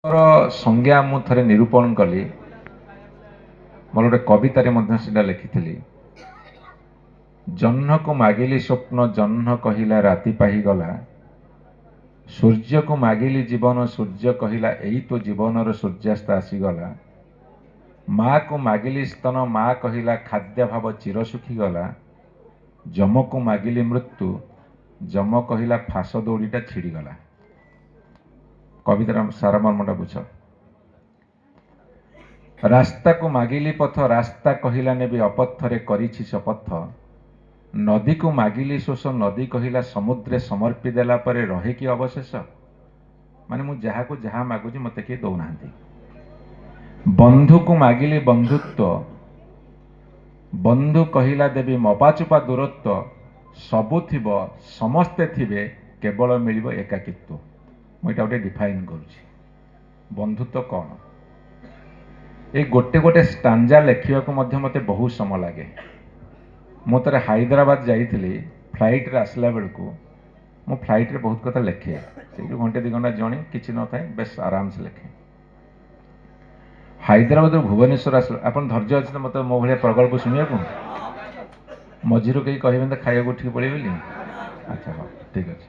ମୋର ସଂଜ୍ଞା ମୁଁ ଥରେ ନିरूपण कली मोर गोटे कवितारे मध्य सेटा लिखिथिली। जह्न को मागिली स्वप्न जह्न कहिला राति पाही गला, सूर्य को मागिली जीवन सूर्य कहिला एई तो जीवनर सूर्यास्त आसीगला, माँ को मागिली स्तन माँ कहिला खाद्य भाव चिर सुखी गला, जम को मागिली मृत्यु जम कहिला फास दौड़ीटा छिड़ीगला। कवितार सारमर्मटा बुझ। रास्ता को मागिली पथ रास्ता कहिला नेबी अपथरे करिछि शपथ, नदी को मागिली शोष नदी कहिला समुद्रे समर्पी देला परे रहे कि अवशेष। माने मु जहा को जहा मागुची मते के दौनाहांती। बंधु को मागिली बंधुत्व बंधु कहिला देवी मपाचुपा दूरत्व, सबु थिब समस्ते थिबे केवल मिलिब एकाकित्व। मु एटा गोटे डिफाइन करूची बंधुत्व कौन। ये गोटे गोटे स्टांजा लेखिया को मध्य मते बहुत समय लगे। मु तरे हैदराबाद जाइथिली फ्लाइट रे आसला बेल को मु फ्लाइट रे बहुत कथा लेखे से घंटे 2 घंटा जर्नी किछि न थाए बेस आराम से लेखे। हैदराबाद भुवनेश्वर आसला आपन धैर्य अछि मते मो भलिया प्रगल्प सुनिया को मझिरो कहीं कहबे त खाइया को ठीक पड़े बोली। अच्छा हाँ ठीक अछि।